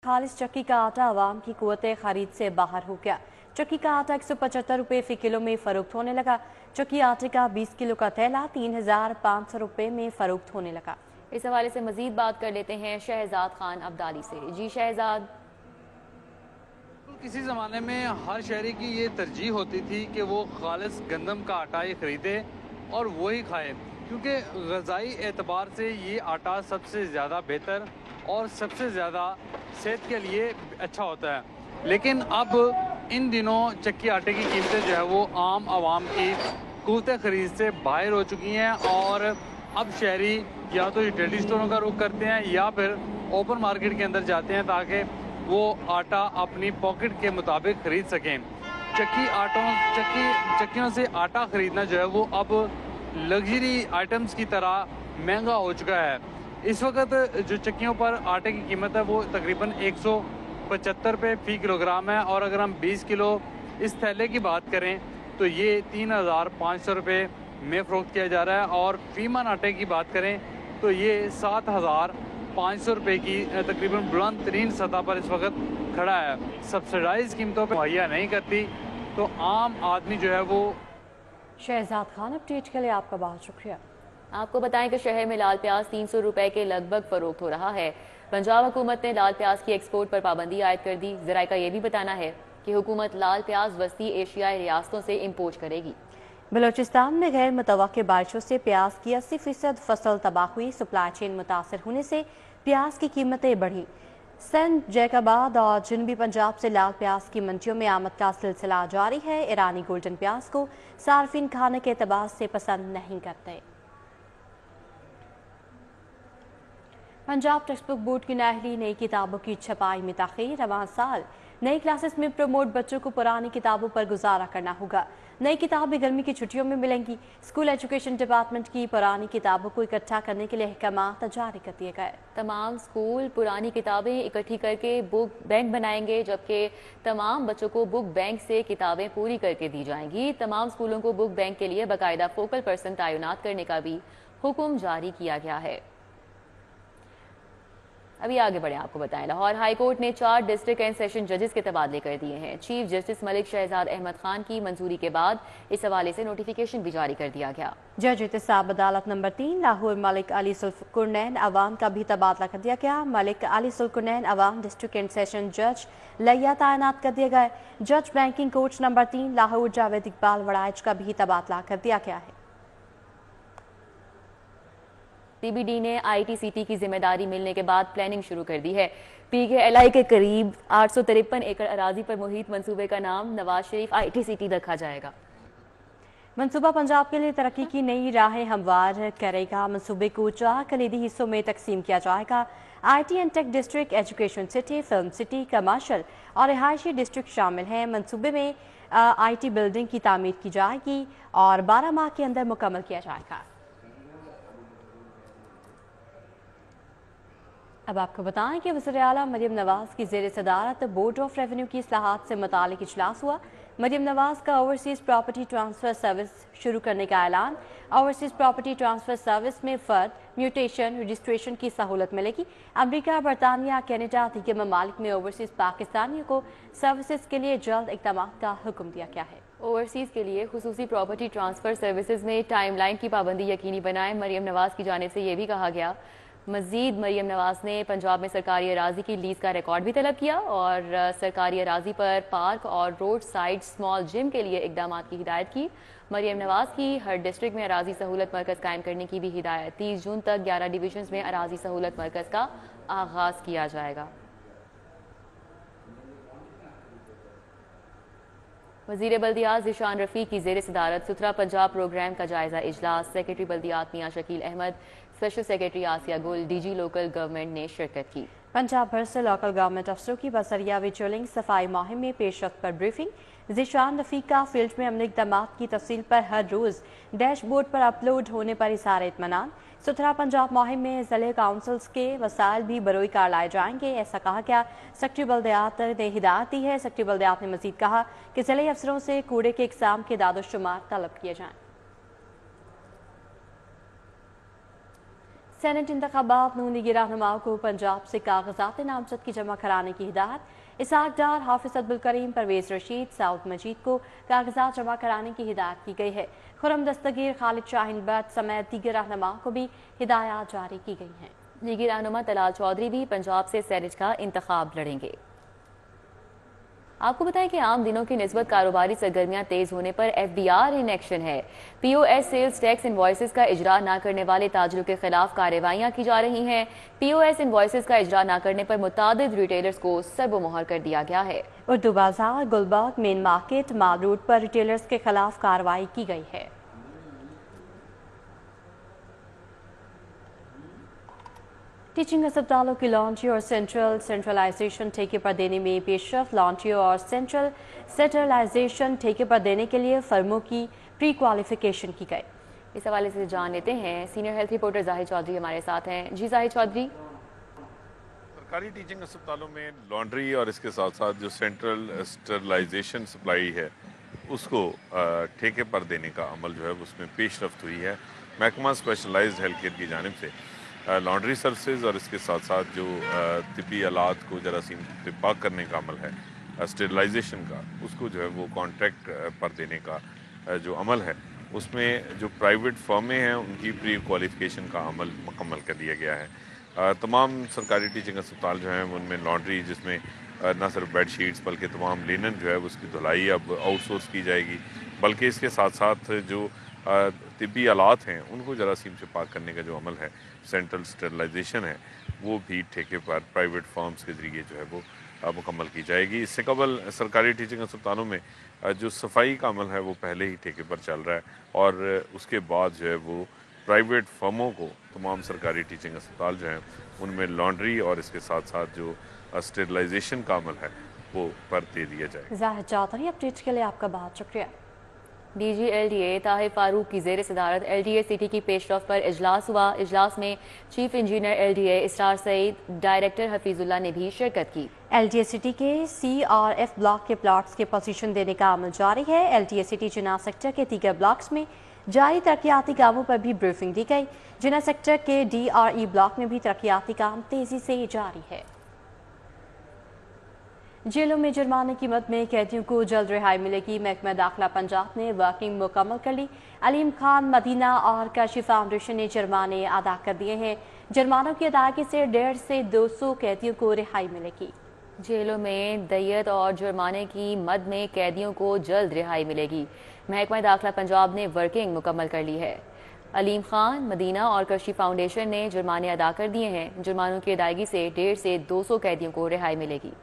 खालिस चक्की का आटा आवाम की कुव्वत खरीद से बाहर हो गया। चक्की का आटा 175 रुपये फी किलो में फरोख्त होने लगा। चक्की आटे का 20 किलो का थैला 3500 रुपये में फरोख्त होने लगा। इस हवाले से मजीद बात कर लेते हैं शहजाद खान अब्दाली से। जी शहजाद। किसी ज़माने में हर शहरी की ये तरजीह होती थी कि वो खालिस गंदम का आटा ही ख़रीदे और वही खाए, क्योंकि ग़ज़ाई एतबार से ये आटा सबसे ज़्यादा बेहतर और सबसे ज़्यादा सेहत के लिए अच्छा होता है। लेकिन अब इन दिनों चक्की आटे की कीमतें जो है वो आम आवाम की क़ुव्वत ख़रीद से बाहर हो चुकी हैं और अब शहरी या तो रिटेल स्टोरों का रुख करते हैं या फिर ओपन मार्केट के अंदर जाते हैं ताकि वो आटा अपनी पॉकेट के मुताबिक ख़रीद सकें। चक्कियों से आटा ख़रीदना जो है वो अब लग्जरी आइटम्स की तरह महंगा हो चुका है। इस वक्त जो चक्कियों पर आटे की कीमत है वो तकरीबन 175 रुपये फ़ी किलोग्राम है और अगर हम 20 किलो इस थैले की बात करें तो ये 3500 रुपये में फ़रोख्त किया जा रहा है और फ़ीमन आटे की बात करें तो ये 7500 रुपये की तकरीबन बुलंद तरीन सतह पर इस वक्त खड़ा है। सब्सिडाइज कीमतों पर मुहैया नहीं करती तो आम आदमी जो है वो। शहजाद खान अपडेट के लिए आपका बहुत शुक्रिया। आपको बताएं कि शहर में लाल प्याज 300 रुपए के लगभग फरोख्त हो रहा है। पंजाब हुकूमत ने लाल प्याज की एक्सपोर्ट पर पाबंदी आयद कर दी। ज़राए का ये भी बताना है कि हुकूमत लाल प्याज वस्ती एशियाई रियासतों से इम्पोर्ट करेगी। बलोचिस्तान में गैर मुतवक्किल बारिशों से प्याज की 80% फसल तबाह हुई। सप्लाई चेन मुतासर होने से प्याज की कीमतें बढ़ी। सिंध, जैकाबाद और जनूबी पंजाब से लाल प्याज की मंडियों में आमद का सिलसिला जारी है। ईरानी गोल्डन प्याज को सार्फिन खाने के एतबार से पसंद नहीं करते। पंजाब टेक्स्ट बुक बोर्ड की नाअहली नई किताबों की छपाई में ताख़ीर। रवां साल नई क्लासेस में प्रमोट बच्चों को पुरानी किताबों पर गुजारा करना होगा। नई किताबें गर्मी की छुट्टियों में मिलेंगी। स्कूल एजुकेशन डिपार्टमेंट की पुरानी किताबों को इकट्ठा करने के लिए अहकामात जारी कर दिए गए। तमाम स्कूल पुरानी किताबें इकट्ठी करके बुक बैंक बनाएंगे, जबकि तमाम बच्चों को बुक बैंक से किताबें पूरी करके दी जाएंगी। तमाम स्कूलों को बुक बैंक के लिए बाकायदा फोकल पर्सन तैनात करने का भी हुक्म जारी किया गया है। अभी आगे बढ़े आपको बताएं, लाहौर हाई कोर्ट ने 4 डिस्ट्रिक्ट एंड सेशन जजेस के तबादले कर दिए हैं। चीफ जस्टिस मलिक शहजाद अहमद खान की मंजूरी के बाद इस हवाले से नोटिफिकेशन भी जारी कर दिया गया। जज एहतसाब अदालत नंबर 3 लाहौर मलिक अली सुल्कुरनैन अवाम का भी तबादला कर दिया गया। मलिक अली सुल्कुरनैन अवाम डिस्ट्रिक्ट एंड सेशन जज लिया तैनात कर दिए गए। जज banking court number 3 Lahore Javed Iqbal Waraich का भी तबादला कर दिया गया है। सीबीडी ने आईटीसीटी की जिम्मेदारी मिलने के बाद प्लानिंग शुरू कर दी है। पीकेएलआई के करीब 853 एकड़ अराजी पर मुहित मंसूबे का नाम नवाज शरीफ आईटीसीटी रखा जाएगा। मंसूबा पंजाब के लिए तरक्की की नई राहें हमवार करेगा। मंसूबे को 4 कलीदी हिस्सों में तकसीम किया जाएगा। IT and tech district, education city, film city, commercial और रिहायशी डिस्ट्रिक्ट शामिल हैं। मंसूबे में आईटी बिल्डिंग की तामीर की जाएगी और 12 माह के अंदर मुकम्मल किया जाएगा। अब आपको बताएं कि वज़ीर आला मरियम नवाज की ज़ेर सदारत बोर्ड ऑफ रेवेन्यू की इस्लाहात से मुतालिक इजलास हुआ। मरियम नवाज का ओवरसीज़ प्रॉपर्टी ट्रांसफ़र सर्विस शुरू करने का ऐलान। ओवरसीज़ प्रॉपर्टी ट्रांसफ़र सर्विस में फ़र्द, म्यूटेशन, रजिस्ट्रेशन की सहूलत मिलेगी। अमरीका, बरतानिया, कनाडा, दीगर ममालिक में ओवरसीज़ पाकिस्तानियों को सर्विसेज के लिए जल्द इक़दाम का हुक्म दिया गया है। ओवरसीज़ के लिए खुसूसी प्रॉपर्टी ट्रांसफ़र सर्विसेज में टाइम लाइन की पाबंदी यकीनी बनाए। मरियम नवाज की जानिब से ये भी कहा गया। मजीद मरियम नवाज ने पंजाब में सरकारी अराजी की लीज का रिकॉर्ड भी तलब किया और सरकारी अराजी पर पार्क और रोड साइड स्मॉल जिम के लिए इकदाम की हिदायत की। मरियम नवाज की हर डिस्ट्रिक्ट में अराजी सहूलत मरकज़ कायम करने की भी हिदायत। 30 जून तक 11 डिवीजन में अराजी सहूलत मरकज़ का आगाज किया जाएगा। वज़ीर बल्दियात ज़ीशान रफ़ीक की ज़ेर सदारत सुथरा पंजाब प्रोग्राम का जायजा इजलास। सेक्रेटरी बल्दियात मियां शकील अहमद, स्पेशल सेक्रेटरी आसिया गुल, डीजी लोकल गवर्नमेंट ने शिरकत की। पंजाब भर से लोकल गवर्नमेंट अफसरों की बसरिया विचुअलिंग सफाई मुहिम में पेशरफ्त पर ब्रीफिंग। ज़ीशान रफ़ीक का फील्ड में अमली इक़दाम की तफसील पर हर रोज़ डैशबोर्ड पर अपलोड होने पर इज़हार इत्मीनान। सुथरा पंजाब मुहिम में ज़िले काउंसिल्स के वसाइल भी बरोई कार लाए जाएंगे, ऐसा कहा गया। सेक्रेटरी बल्दियात ने हिदायत दी है। सेक्रेटरी बल्दियात ने मजीद कहा कि ज़िले अफसरों से कूड़े के इक़साम के दादोशुमार तलब किए जाएँ। सेनेट इंतखाबात नून लीगी रहनुमाओं को पंजाब से कागजात नामजद की जमा कराने की हिदायत। इसहाक डार, हाफिज अब्दुल करीम, परवेज रशीद, साउद मजीद को कागजात जमा कराने की हिदायत की गई है। खुरम दस्तगीर, खालिद शाहीन बट समेत दीगर रहनुमाओं को भी हिदायत जारी की गई हैं। लीगी रहनुमा तलाल चौधरी भी पंजाब से सेनेट का इंतखाब लड़ेंगे। आपको बताएं कि आम दिनों की निस्बत कारोबारी सरगर्मियां तेज होने पर FBR इन एक्शन है। POS सेल्स टैक्स इनवॉइसेस का इजरा न करने वाले ताजरों के खिलाफ कार्रवाइयां की जा रही हैं। POS इनवॉइसेस का इजरा न करने पर मुतादिद रिटेलर्स को सर्बोमोहर कर दिया गया है। उर्दू बाजार, गुलबर्ग, मेन मार्केट, माल रोड पर रिटेलर्स के खिलाफ कार्रवाई की गई है। टीचिंग अस्पतालों की लॉन्ड्री और सेंट्रलाइजेशन ठेके पर देने में पेशरफ। लॉन्ड्री और सेंट्रलाइजेशन ठेके पर देने के लिए फर्मों की प्री क्वालिफिकेशन की गई। इस हवाले से जान लेते हैं, senior health reporter Zahid Chaudhry हमारे साथ हैं। जी जाहिद चौधरी। सरकारी टीचिंग अस्पतालों में लॉन्ड्री और इसके साथ साथ जो सेंट्रल स्टरलाइजेशन सप्लाई है उसको ठेके पर देने का अमल जो है उसमें पेशरफ्त हुई है। महकमा स्पेशलाइज्ड हेल्थ केयर की जानिब से लॉन्ड्री सर्विसेज और इसके साथ साथ जो तिब्बी आलात को जरासीम से पाक करने का अमल है, स्टेरिलाइजेशन का, उसको जो है वो कॉन्ट्रैक्ट पर देने का जो अमल है उसमें जो प्राइवेट फर्में हैं उनकी प्री क्वालिफिकेशन का अमल मुकम्मल कर दिया गया है। तमाम सरकारी टीचिंग अस्पताल जो हैं उनमें लॉन्ड्री, जिसमें न सिर्फ बेड शीट्स बल्कि तमाम लिनन जो है उसकी धुलाई अब आउटसोर्स की जाएगी, बल्कि इसके साथ साथ जो तिब्बी आलात हैं उनको जरासीम से पाक करने का जो अमल है, सेंट्रल स्टरलाइजेशन है, वो भी ठेके पर प्राइवेट फर्म्स के ज़रिए जो है वो मुकम्मल की जाएगी। इससे कबल सरकारी टीचिंग अस्पतालों में जो सफाई का अमल है वो पहले ही ठेके पर चल रहा है और उसके बाद जो है वो प्राइवेट फर्मों को तमाम सरकारी टीचिंग अस्पताल जो हैं उनमें लॉन्ड्री और इसके साथ साथ जो स्टरलाइजेशन का अमल है वो पर दे दिया जाए। जाहिद चौधरी, अपडेट के लिए आपका बहुत शुक्रिया। DG LDA ताहिर फारूक की ज़ेर सदारत LDA सिटी की पेशरफ पर इजलास हुआ। इजलास में चीफ इंजीनियर LDA इसरार सईद, डायरेक्टर हफीजुल्लाह ने भी शिरकत की। LDA सिटी के CRF ब्लॉक के प्लाट्स के पोजीशन देने का अमल जारी है। LDA सिटी जिना सेक्टर के दीगर ब्लॉक्स में जारी तरक्याती कामों पर भी ब्रीफिंग दी गई। जिना सेक्टर के DRE ब्लॉक में भी तरक्याती काम तेजी से जारी है। जेलों में जुर्माने की मद में कैदियों को जल्द रिहाई मिलेगी। महकमा दाखिला पंजाब ने वर्किंग मुकम्मल कर ली। अलीम खान, मदीना और काशी फाउंडेशन ने जुर्माने अदा कर दिए हैं। जुर्मानों की अदायगी से 150 से 200 कैदियों को रिहाई मिलेगी। जेलों में दैयत और जुर्माने की मद में कैदियों को जल्द रिहाई मिलेगी। महकमा दाखिला पंजाब ने वर्किंग मुकम्मल कर ली है। अलीम खान, मदीना और काशी फाउंडेशन ने जुर्माने अदा कर दिए हैं। जुर्मानों की अदायगी से 150 से 200 कैदियों को रिहाई मिलेगी।